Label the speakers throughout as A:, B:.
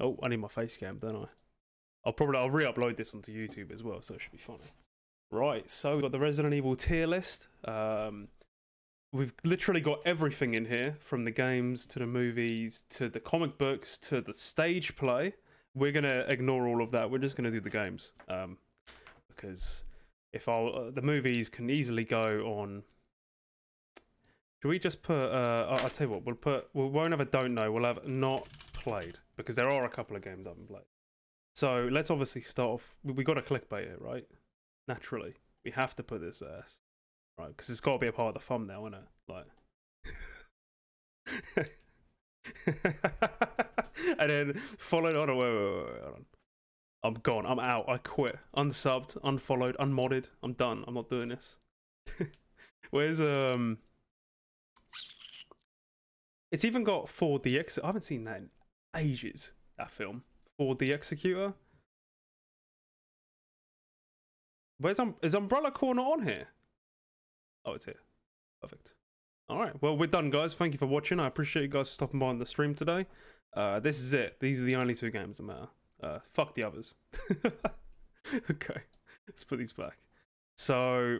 A: Oh, I need my face cam, don't I? I'll re-upload this onto YouTube as well, so it should be funny. Right, so we've got the Resident Evil tier list. We've literally got everything in here, from the games to the movies to the comic books to the stage play. We're gonna ignore all of that. We're just gonna do the games, because if the movies can easily go on. Should we just put? I'll tell you what. We won't have a don't know. We'll have not played, because there are a couple of games I haven't played. So let's obviously start off. We got to clickbait it, right? Naturally, we have to put this as right, because it's got to be a part of the thumbnail, isn't it? Like, and then followed on. Wait, hold on. I'm gone. I'm out. I quit. Unsubbed, unfollowed, unmodded. I'm done. I'm not doing this. Where's It's even got For the I haven't seen that in ages. That film, For the Executor. Is Umbrella Corps not on here? Oh, it's here. Perfect. All right. Well, we're done, guys. Thank you for watching. I appreciate you guys stopping by on the stream today. This is it. These are the only two games that matter. Fuck the others. Okay. Let's put these back. So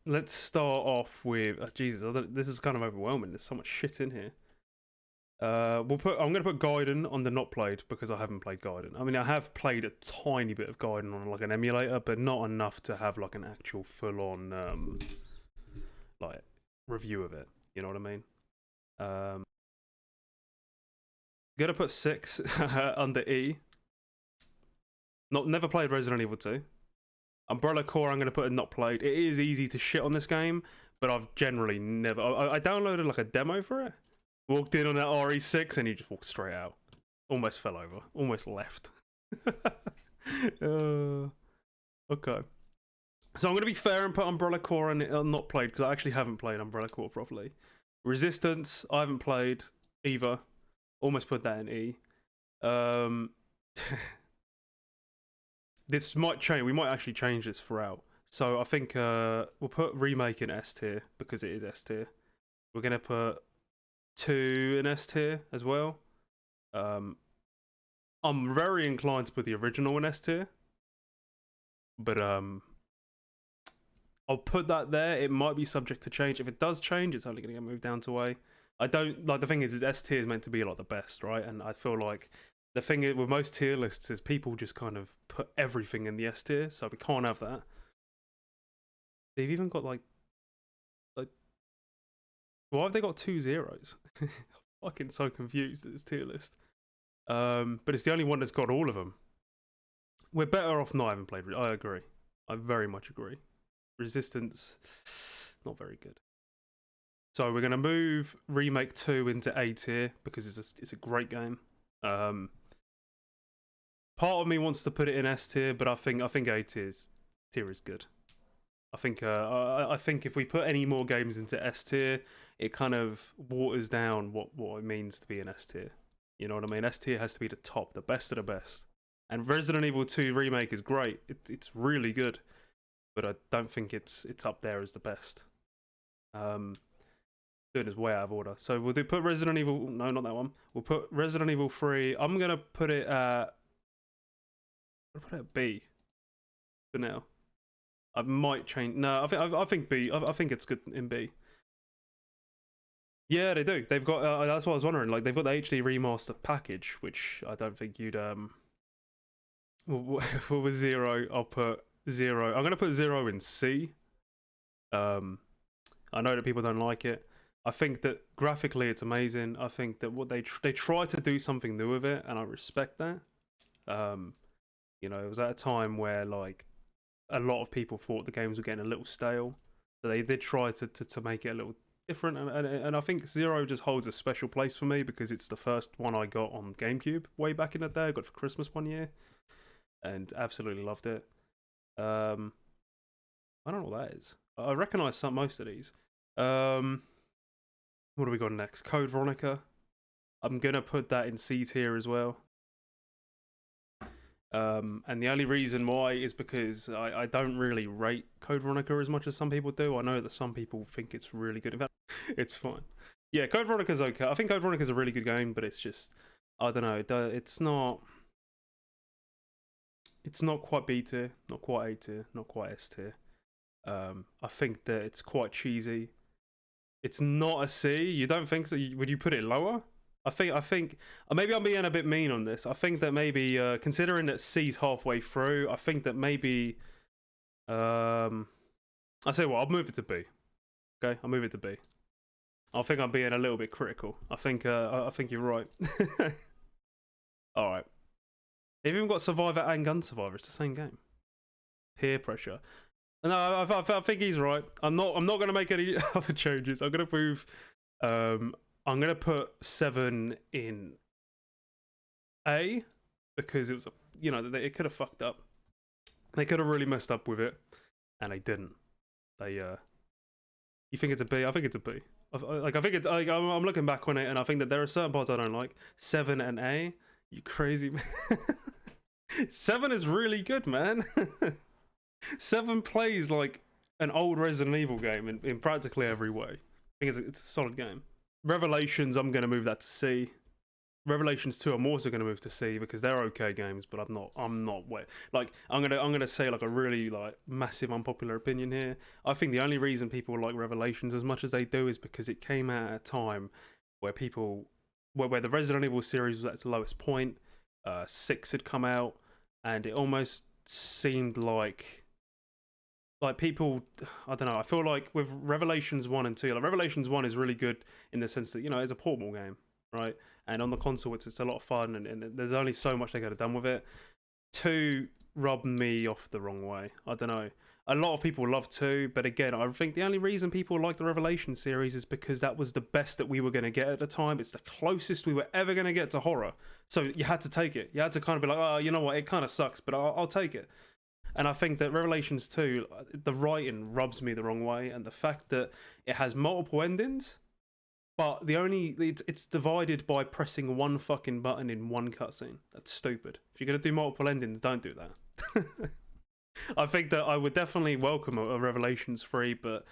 A: let's start off with Jesus. This is kind of overwhelming. There's so much shit in here. I'm gonna put Gaiden on the not played, because I haven't played Gaiden. I mean, I have played a tiny bit of Gaiden on like an emulator, but not enough to have like an actual full-on like review of it. You know what I mean? Gonna put 6 under E. Never played Resident Evil 2. Umbrella Corps, I'm gonna put a not played. It is easy to shit on this game, but I've generally never. I downloaded like a demo for it. Walked in on that RE6 and he just walked straight out. Almost fell over. Almost left. Okay. So I'm going to be fair and put Umbrella Corps on not played, because I actually haven't played Umbrella Corps properly. Resistance, I haven't played either. Almost put that in E. This might change. We might actually change this throughout. So I think we'll put Remake in S tier, because it is S tier. We're going to put 2 in S tier as well. I'm very inclined to put the original in S tier, but I'll put that there. It might be subject to change. If it does change, it's only going to get moved down to A. I don't like, the thing is S tier is meant to be like the best, right? And I feel like the thing is, with most tier lists, is people just kind of put everything in the S tier, so we can't have that. They've even got like why have they got 2 zeros? Fucking so confused at this tier list. But it's the only one that's got all of them. We're better off not having played. I agree. I very much agree. Resistance, not very good. So we're gonna move Remake 2 into A tier, because it's a great game. Part of me wants to put it in S tier, but I think A tier is good. I think if we put any more games into S tier, it kind of waters down what it means to be an S tier. You know what I mean? S tier has to be the top, the best of the best. And Resident Evil 2 Remake is great. It's really good, but I don't think it's up there as the best. Doing this way out of order. So we'll put Resident Evil. No, not that one. We'll put Resident Evil 3. I'm gonna put it at. I'll put it at B for now. I might change. No, I think B. I think it's good in B. Yeah, they do. They've got. That's what I was wondering. Like, they've got the HD remaster package, which I don't think you'd. What was 0? I'll put 0. I'm gonna put 0 in C. I know that people don't like it. I think that graphically it's amazing. I think that what they try to do something new with it, and I respect that. You know, it was at a time where like a lot of people thought the games were getting a little stale, so they did try to make it a little different, and I think 0 just holds a special place for me, because it's the first one I got on GameCube way back in the day. I got it for Christmas one year and absolutely loved it. I don't know what that is. I recognise most of these. What do we got next? Code Veronica. I'm gonna put that in C tier as well. And the only reason why is because I don't really rate Code Veronica as much as some people do. I know that some people think it's really good. In fact, it's fine. Yeah, Code Veronica's okay. I think Code Veronica's a really good game, but it's just I don't know. It's not. It's not quite B tier, not quite A tier, not quite S tier. I think that it's quite cheesy. It's not a C. You don't think so? Would you put it lower? I think maybe I'm being a bit mean on this. I think that maybe considering that C's halfway through, I think that maybe I say what I'll move it to B. Okay, I'll move it to B. I think I'm being a little bit critical. I think you're right. All right. They've even got Survivor and Gun Survivor. It's the same game. Peer pressure. No, I think he's right. I'm not gonna make any other changes. I'm gonna move. I'm gonna put 7 in A because it was it could have fucked up. They could have really messed up with it, and they didn't. They You think it's a B? I think it's a B. I think it's like I'm looking back on it, and I think that there are certain parts I don't like. 7 and A. You crazy man. 7 is really good, man. 7 plays like an old Resident Evil game in practically every way. I think it's a solid game. Revelations, I'm going to move that to C. Revelations 2, I'm also going to move to C because they're okay games, but I'm not wet. Like I'm gonna say like a really like massive unpopular opinion here. I think the only reason people like Revelations as much as they do is because it came out at a time where where the Resident Evil series was at its lowest point. 6 had come out, and it almost seemed like people, I don't know. I feel like with Revelations 1 and 2, like Revelations 1 is really good in the sense that it's a portable game, right? And on the console, it's a lot of fun, and there's only so much they could have done with it. 2 rubbed me off the wrong way. I don't know. A lot of people love 2, but again, I think the only reason people like the Revelation series is because that was the best that we were going to get at the time. It's the closest we were ever going to get to horror. So you had to take it. You had to kind of be like, oh, you know what? It kind of sucks, but I'll take it. And I think that Revelations 2, the writing rubs me the wrong way, and the fact that it has multiple endings, but it's divided by pressing one fucking button in one cutscene. That's stupid. If you're going to do multiple endings, don't do that. I think that I would definitely welcome a Revelations 3, but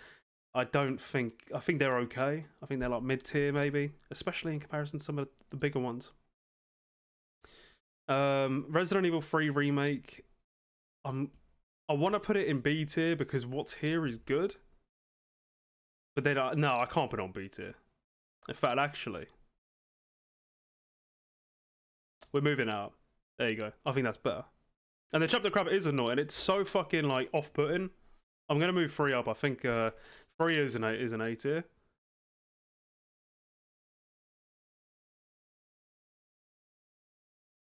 A: I think they're okay. I think they're like mid-tier maybe, especially in comparison to some of the bigger ones. Resident Evil 3 Remake, I want to put it in B tier because what's here is good. But then, no, I can't put it on B tier. In fact, actually, we're moving out. There you go. I think that's better. And the chapter crab is annoying. It's so fucking like off-putting. I'm gonna move 3 up. I think 3 is an A tier.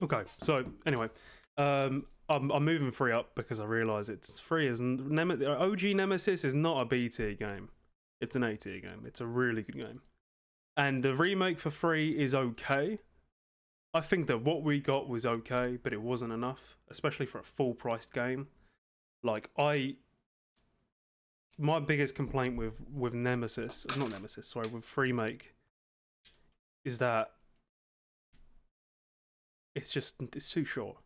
A: Okay, so anyway, I'm moving 3 up because I realise it's 3 is OG Nemesis is not a B tier game. It's an A tier game. It's a really good game. And the remake for 3 is okay. I think that what we got was okay, but it wasn't enough, especially for a full-priced game. Like my biggest complaint with Nemesis, not Nemesis, sorry, with Remake, is that it's too short.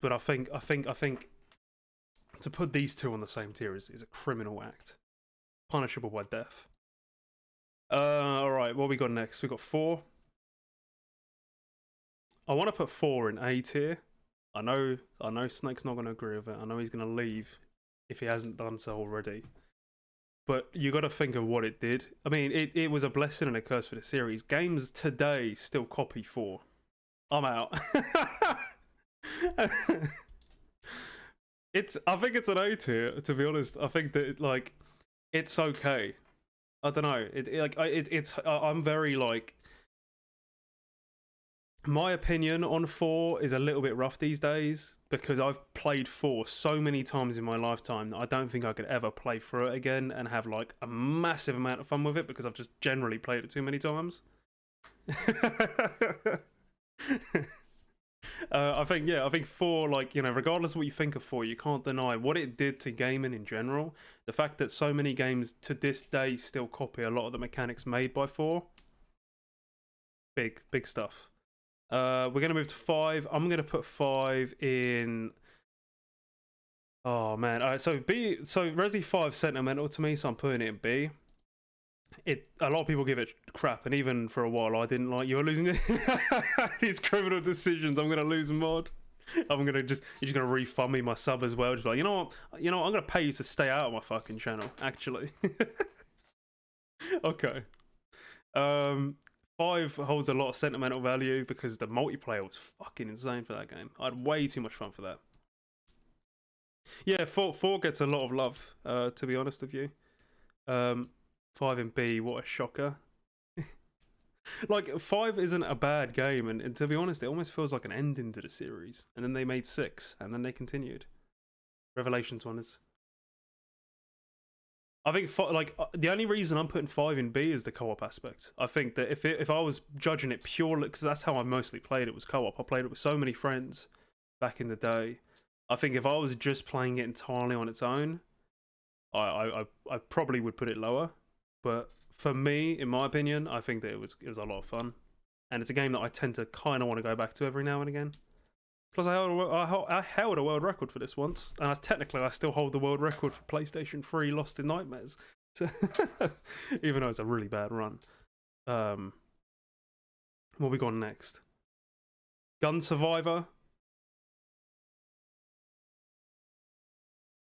A: But I think to put these two on the same tier is a criminal act, punishable by death. All right, what we got next? We got 4. I want to put 4 in A tier. I know Snake's not going to agree with it. I know he's going to leave if he hasn't done so already. But you got to think of what it did. I mean, it was a blessing and a curse for the series. Games today still copy 4. I'm out. I think it's an A tier, to be honest. I think that it's okay. I don't know. I'm very like. My opinion on 4 is a little bit rough these days because I've played 4 so many times in my lifetime that I don't think I could ever play through it again and have like a massive amount of fun with it because I've just generally played it too many times. I think 4, regardless of what you think of 4, you can't deny what it did to gaming in general. The fact that so many games to this day still copy a lot of the mechanics made by 4. Big stuff. We're going to move to 5. I'm going to put 5 in. Oh man! All right, so Resi 5 sentimental to me, so I'm putting it in B. a lot of people give it crap, and even for a while I didn't like. You're losing it. These criminal decisions. I'm gonna lose mod. You're just gonna refund me my sub as well. Just like, you know what, I'm gonna pay you to stay out of my fucking channel. Actually, okay. 5 holds a lot of sentimental value because the multiplayer was fucking insane for that game. I had way too much fun for that. Yeah, 4 gets a lot of love. To be honest with you, 5 in B, what a shocker. Like, 5 isn't a bad game, and to be honest, it almost feels like an ending to the series. And then they made 6, and then they continued. Revelations 1 is... I think, the only reason I'm putting 5 in B is the co-op aspect. I think that if I was judging it purely... Because that's how I mostly played it, was co-op. I played it with so many friends back in the day. I think if I was just playing it entirely on its own, I probably would put it lower. But... for me, in my opinion, I think that it was a lot of fun, and it's a game that I tend to kind of want to go back to every now and again. Plus, I held a world record for this once, and I still hold the world record for PlayStation 3 Lost in Nightmares, so even though it's a really bad run. What we got next? Gun Survivor.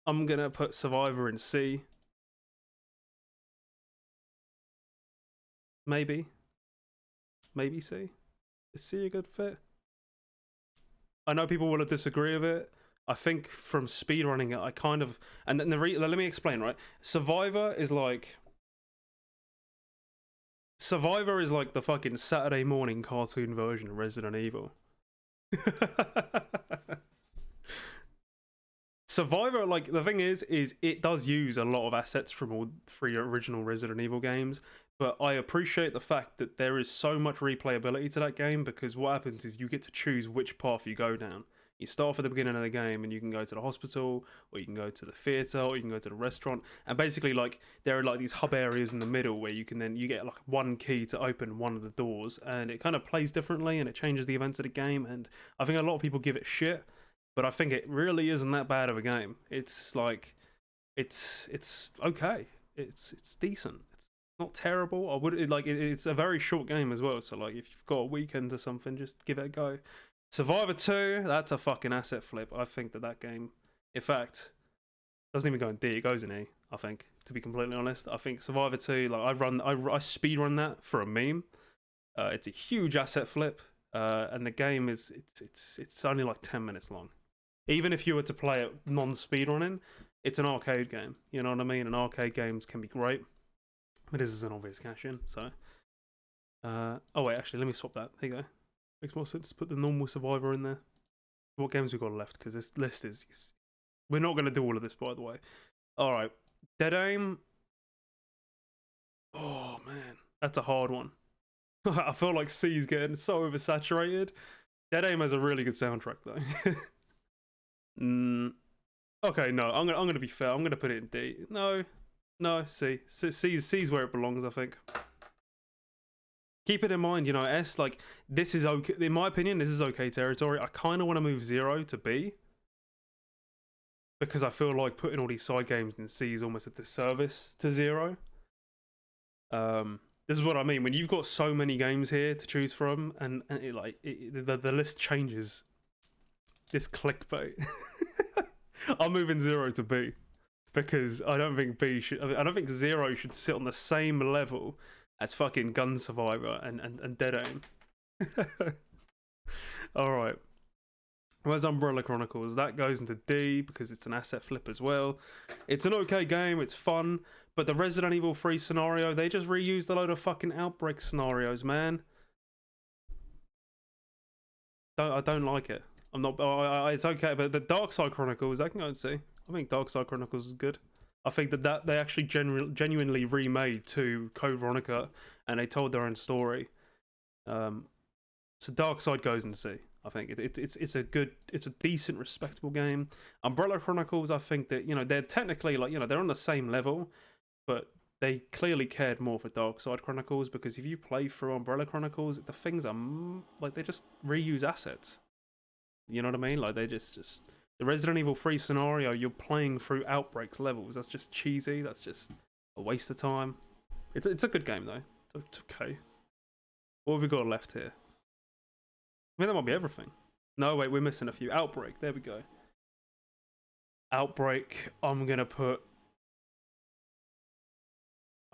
A: I'm gonna put Survivor in C. Maybe C. Is C a good fit? I know people will disagree with it. I think from speedrunning it, I kind of... And then let me explain, right? Survivor is like the fucking Saturday morning cartoon version of Resident Evil. Survivor, like, the thing is it does use a lot of assets from all 3 original Resident Evil games, but I appreciate the fact that there is so much replayability to that game, because what happens is you get to choose which path you go down. You start off at the beginning of the game and you can go to the hospital, or you can go to the theater, or you can go to the restaurant, and basically, like, there are like these hub areas in the middle where you get like 1 key to open one of the doors, and it kind of plays differently and it changes the events of the game. And I think a lot of people give it shit, but I think it really isn't that bad of a game. It's like, it's okay. It's decent. It's not terrible. It's a very short game as well. So like, if you've got a weekend or something, just give it a go. Survivor 2, that's a fucking asset flip. I think that game, in fact, doesn't even go in D. It goes in E. I think, to be completely honest. I think Survivor 2, like, I speed run that for a meme. It's a huge asset flip, and the game is it's only like 10 minutes long. Even if you were to play it non-speedrunning, it's an arcade game. You know what I mean? And arcade games can be great. But this is an obvious cash-in, so... oh wait, actually, let me swap that. There you go. Makes more sense to put the normal Survivor in there. What games we got left? Because this list is... We're not going to do all of this, by the way. Alright. Dead Aim. Oh, man. That's a hard one. I feel like C's getting so oversaturated. Dead Aim has a really good soundtrack, though. Okay, no, I'm gonna be fair. I'm gonna put it in D. No, C. C's where it belongs, I think. Keep it in mind, you know, S, like, this is okay. In my opinion, this is okay territory. I kind of want to move 0 to B, because I feel like putting all these side games in C is almost a disservice to 0. This is what I mean. When you've got so many games here to choose from, and the list changes. This clickbait. I'm moving 0 to B, because I don't think I don't think 0 should sit on the same level as fucking Gun Survivor and Dead Aim. Alright. Where's Umbrella Chronicles? That goes into D because it's an asset flip as well. It's an okay game, it's fun, but the Resident Evil 3 scenario, they just reused a load of fucking Outbreak scenarios, man. I don't like it. I'm not. It's okay, but the Dark Side Chronicles, I can go and see. I think Dark Side Chronicles is good. I think that they actually genuinely remade 2 Code Veronica, and they told their own story. So Dark Side goes in C. I think it's a decent, respectable game. Umbrella Chronicles, I think that, you know, they're technically, like, you know, they're on the same level, but they clearly cared more for Dark Side Chronicles, because if you play through Umbrella Chronicles, the things are like, they just reuse assets. You know what I mean? Like, they just the Resident Evil 3 scenario, you're playing through Outbreak's levels. That's just cheesy. That's just a waste of time. It's a good game though. It's okay. What have we got left here? I mean, that might be everything. No, wait, we're missing a few. Outbreak. There we go. Outbreak. I'm gonna put.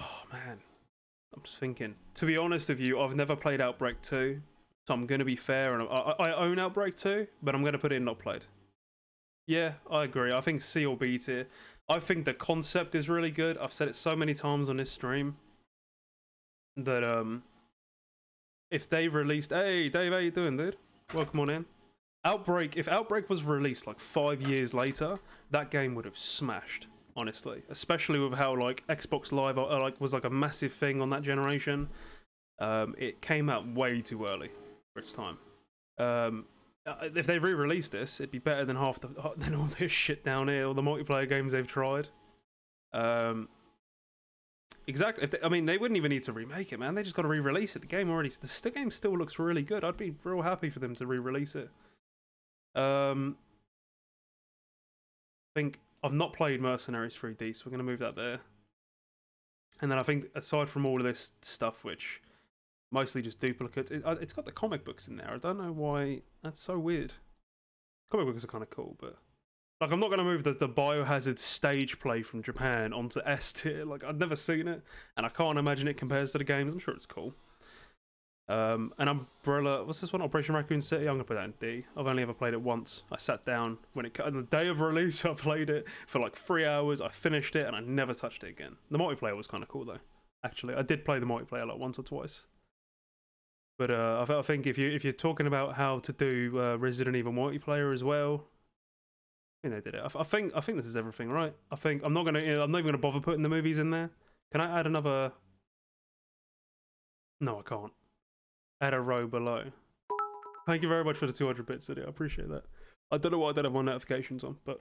A: Oh man, I'm just thinking. To be honest with you, I've never played Outbreak 2, so I'm gonna be fair, and I own Outbreak 2, but I'm gonna put it in not played. Yeah, I agree. I think C or B tier. I think the concept is really good. I've said it so many times on this stream that if they released, hey Dave, how you doing, dude? Welcome on in. Outbreak. If Outbreak was released like 5 years later, that game would have smashed. Honestly, especially with how like Xbox Live like was like a massive thing on that generation. It came out way too early for its time. If they re-released this, it'd be better than than all this shit down here, all the multiplayer games they've tried. Exactly. I mean, they wouldn't even need to remake it, man. They just got to re-release it. The game still looks really good. I'd be real happy for them to re-release it. I think I've not played Mercenaries 3D, so we're gonna move that there. And then I think aside from all of this stuff, which mostly just duplicates, it's got the comic books in there. I don't know why. That's so weird. Comic books are kind of cool, but like I'm not gonna move the Biohazard stage play from Japan onto S tier. Like I've never seen it, and I can't imagine it compares to the games. I'm sure it's cool. An Umbrella, what's this one? Operation Raccoon City. I'm gonna put that in D. I've only ever played it once. I sat down when it on the day of release. I played it for like 3 hours. I finished it and I never touched it again. The multiplayer was kind of cool though. Actually, I did play the multiplayer like once or twice. But I think if you're talking about how to do Resident Evil multiplayer as well, I think they did it. I think this is everything, right? I'm not even gonna bother putting the movies in there. Can I add another? No, I can't. Add a row below. Thank you very much for the 200 bits today. I appreciate that. I don't know why I don't have my notifications on, but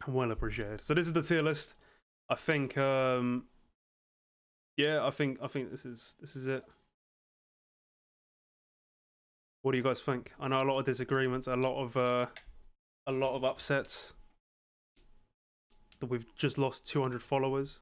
A: I well appreciate it. So this is the tier list. I think yeah, I think this is it. What do you guys think? I know a lot of disagreements, a lot of upsets. That we've just lost 200 followers.